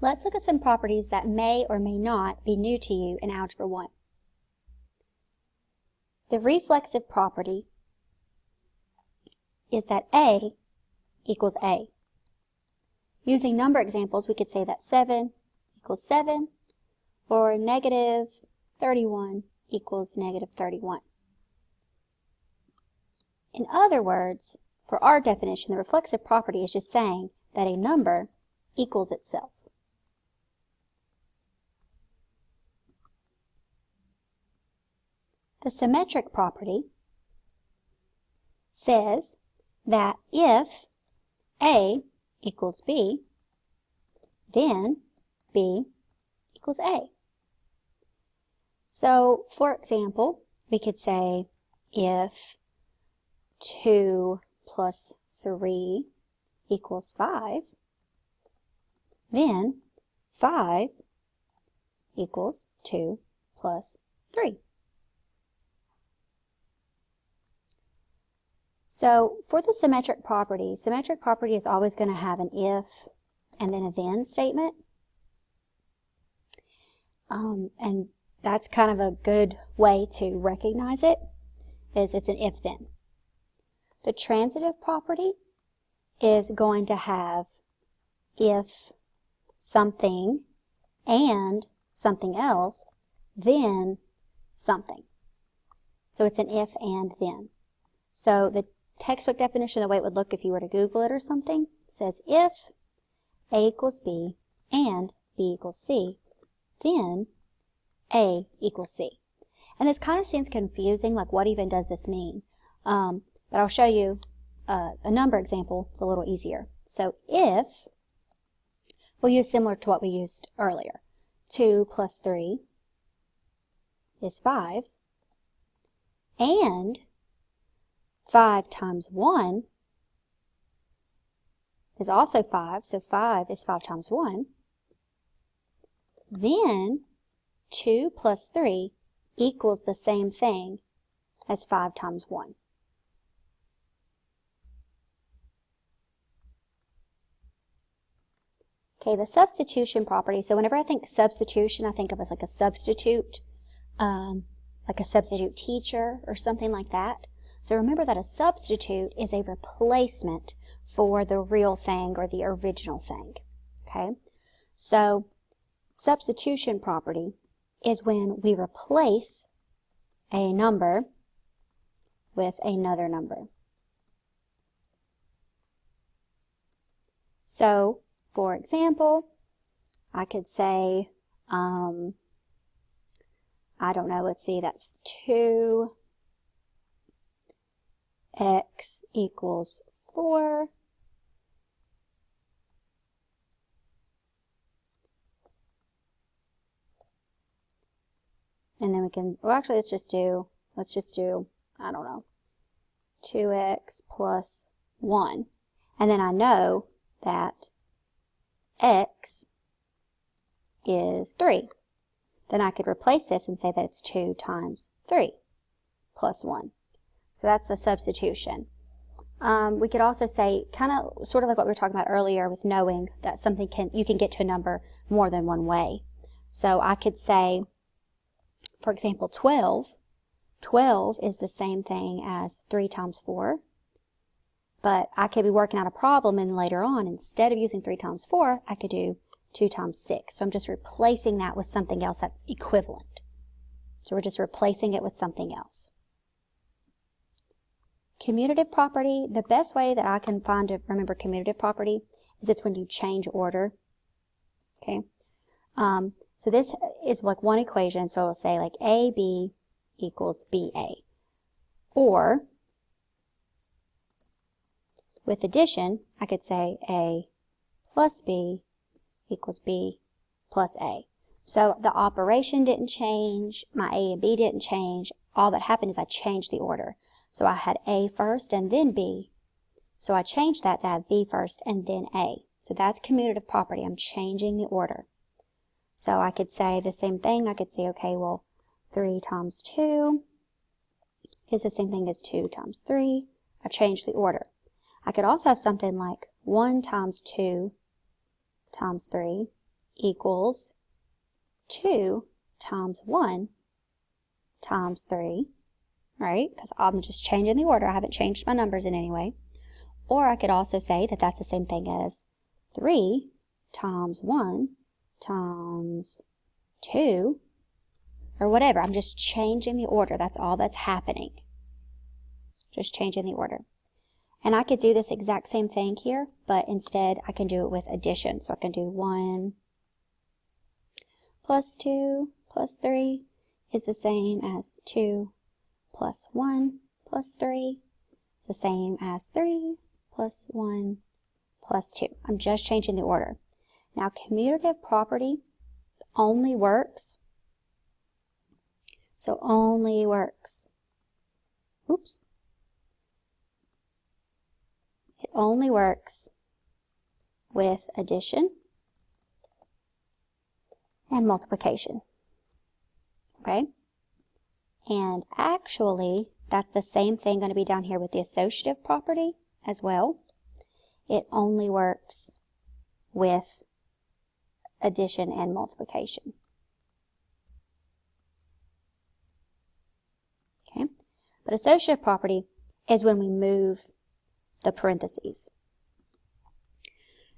Let's look at some properties that may or may not be new to you in Algebra 1. The reflexive property is that A equals A. Using number examples, we could say that 7 equals 7, or negative 31 equals negative 31. In other words, for our definition, the reflexive property is just saying that a number equals itself. The symmetric property says that if A equals B, then B equals A. So, for example, we could say if 2 plus 3 equals 5, then 5 equals 2 plus 3. So for the symmetric property is always going to have an if and then a then statement. And that's kind of a good way to recognize it, is it's an if-then. The transitive property is going to have if something and something else, then something. So it's an if and then. So the textbook definition, the way it would look if you were to Google it or something, says if A equals B and B equals C, then A equals C. And this kind of seems confusing, like what even does this mean? But I'll show you a number example. It's a little easier. So if, we'll use similar to what we used earlier. 2 plus 3 is 5, and 5 times 1 is also 5, so 5 is 5 times 1. Then 2 plus 3 equals the same thing as 5 times 1. Okay, the substitution property. So whenever I think substitution, I think of it as like a substitute teacher or something like that. So remember that a substitute is a replacement for the real thing or the original thing. Okay, so substitution property is when we replace a number with another number. So, for example, I could say, I don't know, let's see, that's 2x equals 4. And then we can, well actually let's just do, I don't know, 2x plus 1. And then I know that x is 3. Then I could replace this and say that it's 2 times 3 plus 1. So that's a substitution. We could also say, kind of, sort of like what we were talking about earlier with knowing that something you can get to a number more than one way. So I could say, for example, 12. 12 is the same thing as 3 times 4. But I could be working out a problem and later on, instead of using 3 times 4, I could do 2 times 6. So I'm just replacing that with something else that's equivalent. So we're just replacing it with something else. Commutative property, the best way that I can find to remember commutative property is it's when you change order. Okay. So this is like one equation, so it'll say like AB equals BA. Or, with addition, I could say A plus B equals B plus A. So the operation didn't change, my A and B didn't change, all that happened is I changed the order. So I had A first and then B. So I changed that to have B first and then A. So that's commutative property, I'm changing the order. So I could say the same thing, I could say, okay, well, 3 times 2 is the same thing as 2 times 3. I changed the order. I could also have something like 1 times 2 times 3 equals 2 times 1 times 3, right? Because I'm just changing the order. I haven't changed my numbers in any way. Or I could also say that that's the same thing as 3 times 1 times 2, or whatever. I'm just changing the order. That's all that's happening. Just changing the order. And I could do this exact same thing here, but instead I can do it with addition. So I can do 1 plus 2 plus 3 is the same as 2 plus 1 plus 3. It's the same as 3 plus 1 plus 2. I'm just changing the order. Now, commutative property only works. So only works. Oops. It only works with addition and multiplication. Okay? And actually, that's the same thing going to be down here with the associative property as well. It only works with addition and multiplication. Okay? But associative property is when we move the parentheses.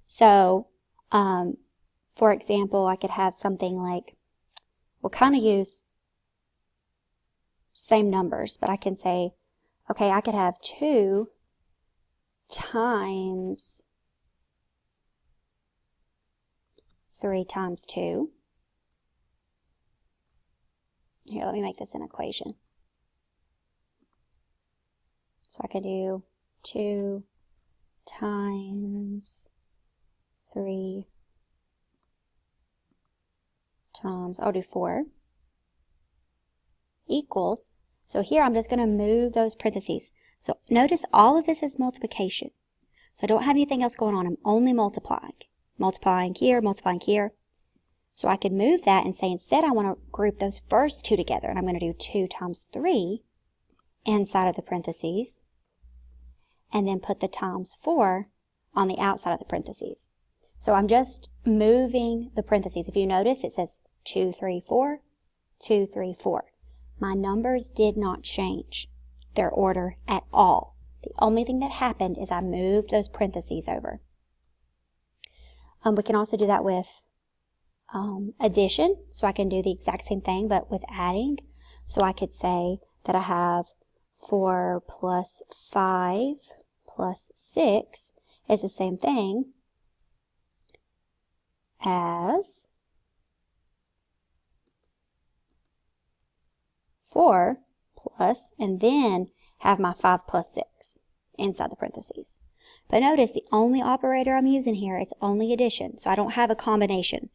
So, for example, I could have something like, we'll kind of use same numbers, but I can say, okay, I could have 2 times 3 times 2. Here, let me make this an equation. So I can do 2 times 3 times, I'll do 4, equals, so here I'm just going to move those parentheses. So notice all of this is multiplication. So I don't have anything else going on. I'm only multiplying. Multiplying here, multiplying here. So I could move that and say instead I want to group those first two together. And I'm going to do 2 times 3 inside of the parentheses. And then put the times 4 on the outside of the parentheses. So I'm just moving the parentheses. If you notice, it says 2, 3, 4, 2, 3, 4. My numbers did not change their order at all. The only thing that happened is I moved those parentheses over. We can also do that with addition. So I can do the exact same thing, but with adding. So I could say that I have 4 plus 5 plus 6 is the same thing as 4 plus, and then have my 5 plus 6 inside the parentheses. But notice the only operator I'm using here, it's only addition. So I don't have a combination.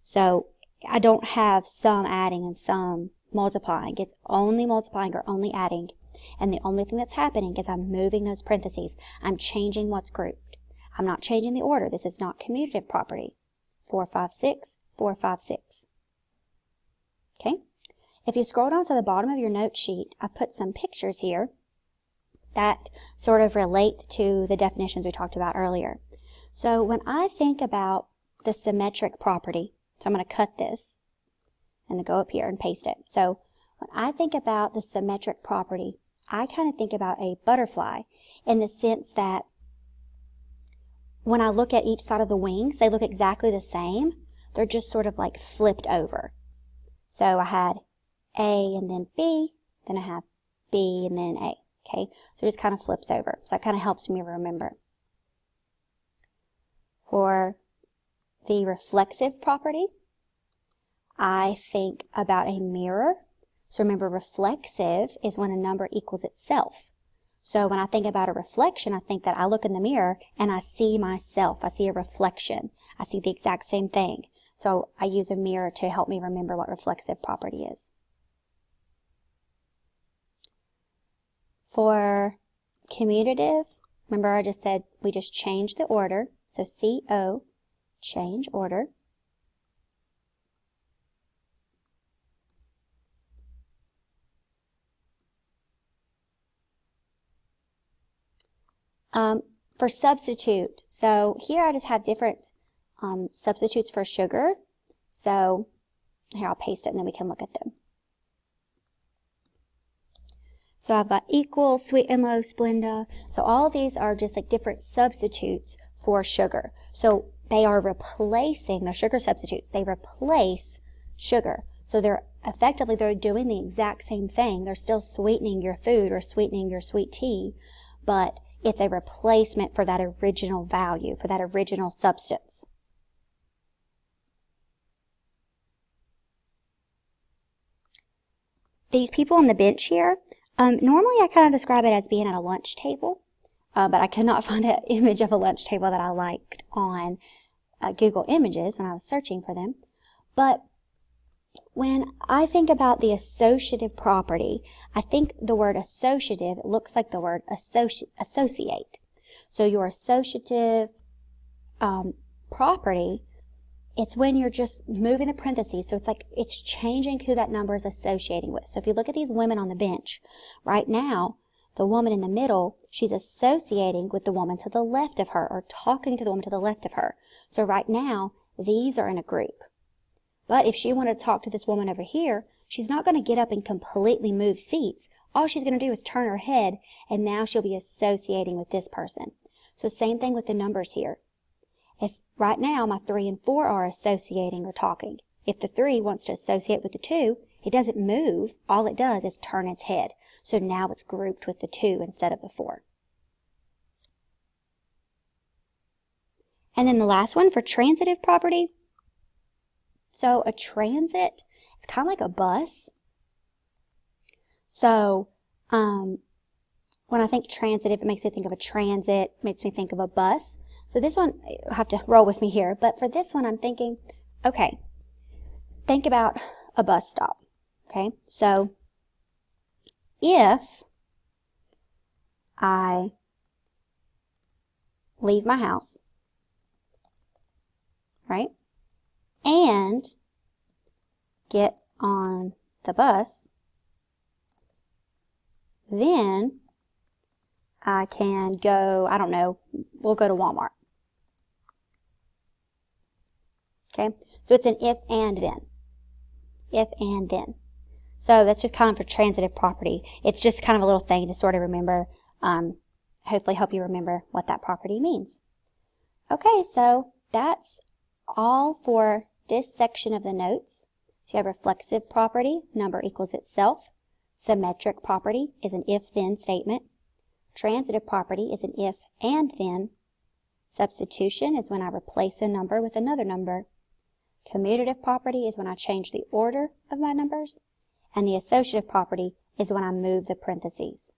So I don't have some adding and some multiplying. It's only multiplying or only adding. And the only thing that's happening is I'm moving those parentheses. I'm changing what's grouped. I'm not changing the order. This is not commutative property. 4, 5, 6, 4, 5, 6. Okay? If you scroll down to the bottom of your note sheet, I put some pictures here that sort of relate to the definitions we talked about earlier. So when I think about the symmetric property, so I'm going to cut this and go up here and paste it. So when I think about the symmetric property, I kind of think about a butterfly in the sense that when I look at each side of the wings, they look exactly the same. They're just sort of like flipped over. So I had A and then B, then I have B and then A. Okay, so it just kind of flips over. So it kind of helps me remember. For the reflexive property, I think about a mirror. So remember, reflexive is when a number equals itself. So when I think about a reflection, I think that I look in the mirror and I see myself. I see a reflection. I see the exact same thing. So I use a mirror to help me remember what reflexive property is. For commutative, remember I just said we just change the order. So CO, change order. For substitute, so here I just have different substitutes for sugar. So here, I'll paste it and then we can look at them. So I've got equal, sweet and low, Splenda. So all of these are just like different substitutes for sugar. So they are replacing, they're sugar substitutes. They replace sugar. So they're doing the exact same thing. They're still sweetening your food or sweetening your sweet tea, but it's a replacement for that original value, for that original substance. These people on the bench here, normally I kind of describe it as being at a lunch table, but I could not find an image of a lunch table that I liked on Google Images when I was searching for them. But when I think about the associative property, I think the word associative looks like the word associate. So your associative property, it's when you're just moving the parentheses. So it's like it's changing who that number is associating with. So if you look at these women on the bench, right now, the woman in the middle, she's associating with the woman to the left of her or talking to the woman to the left of her. So right now, these are in a group. But if she wanted to talk to this woman over here, she's not going to get up and completely move seats. All she's going to do is turn her head, and now she'll be associating with this person. So same thing with the numbers here. If right now my 3 and 4 are associating or talking, if the 3 wants to associate with the 2, it doesn't move. All it does is turn its head. So now it's grouped with the 2 instead of the 4. And then the last one for transitive property. So a transit, it's kind of like a bus. So when I think transitive, it makes me think of a transit, makes me think of a bus. So this one, you'll have to roll with me here. But for this one, I'm thinking, okay, think about a bus stop. Okay, so if I leave my house, right, and get on the bus, then I can go, I don't know, we'll go to Walmart. Okay, so it's an if and then. If and then. So that's just kind of for transitive property. It's just kind of a little thing to sort of remember, hopefully help you remember what that property means. Okay, so that's all for this section of the notes. So you have reflexive property, number equals itself. Symmetric property is an if-then statement. Transitive property is an if and then. Substitution is when I replace a number with another number. Commutative property is when I change the order of my numbers. And the associative property is when I move the parentheses.